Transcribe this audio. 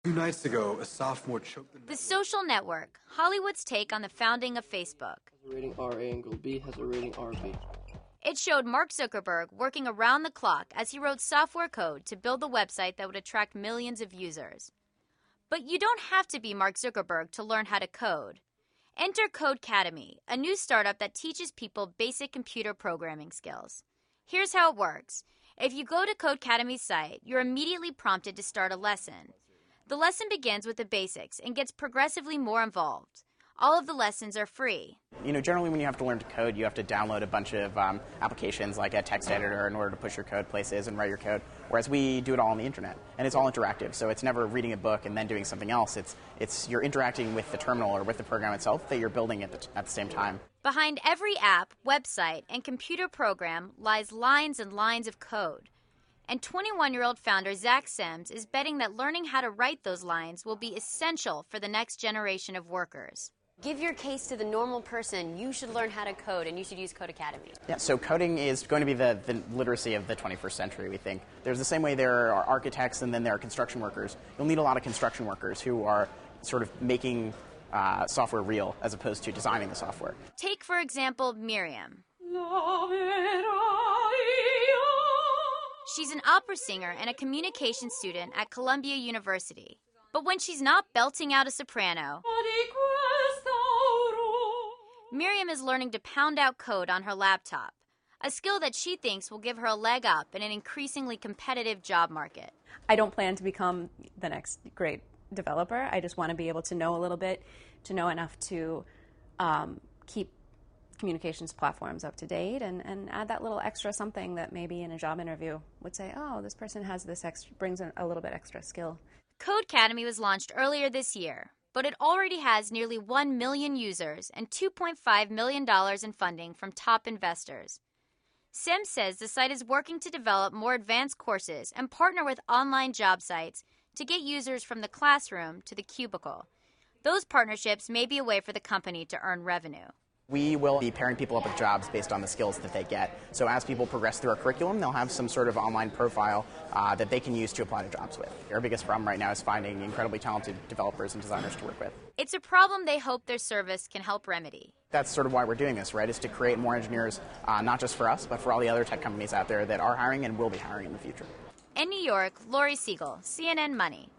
2 nights ago, a sophomore choked The Social Network, Hollywood's take on the founding of Facebook. Has a rating RA angle B has a rating RB. It showed Mark Zuckerberg working around the clock as he wrote software code to build the website that would attract millions of users. But you don't have to be Mark Zuckerberg to learn how to code. Enter Codecademy, a new startup that teaches people basic computer programming skills. Here's how it works. If you go to Codecademy's site, you're immediately prompted to start a lesson. The lesson begins with the basics and gets progressively more involved. All of the lessons are free. Generally when you have to learn to code, you have to download a bunch of applications like a text editor in order to push your code places and write your code, whereas we do it all on the internet. And it's all interactive, so it's never reading a book and then doing something else. You're interacting with the terminal or with the program itself that you're building at the same time. Behind every app, website, and computer program lies lines and lines of code. And 21-year-old founder Zach Sims is betting that learning how to write those lines will be essential for the next generation of workers. Give your case to the normal person. You should learn how to code, and you should use Codecademy. Yeah, so coding is going to be the literacy of the 21st century, we think. There's the same way there are architects and then there are construction workers. You'll need a lot of construction workers who are sort of making software real as opposed to designing the software. Take, for example, Miriam. She's an opera singer and a communication student at Columbia University. But when she's not belting out a soprano, Miriam is learning to pound out code on her laptop, a skill that she thinks will give her a leg up in an increasingly competitive job market. I don't plan to become the next great developer. I just want to be able to know a little bit, to know enough to keep communications platforms up to date and add that little extra something that maybe in a job interview would say, oh, this person has this extra, brings in a little bit extra skill. Codecademy was launched earlier this year, but it already has nearly 1 million users and $2.5 million in funding from top investors. Sims says the site is working to develop more advanced courses and partner with online job sites to get users from the classroom to the cubicle. Those partnerships may be a way for the company to earn revenue. We will be pairing people up with jobs based on the skills that they get. So as people progress through our curriculum, they'll have some sort of online profile that they can use to apply to jobs with. Our biggest problem right now is finding incredibly talented developers and designers to work with. It's a problem they hope their service can help remedy. That's sort of why we're doing this, right, is to create more engineers, not just for us, but for all the other tech companies out there that are hiring and will be hiring in the future. In New York, Lori Siegel, CNN Money.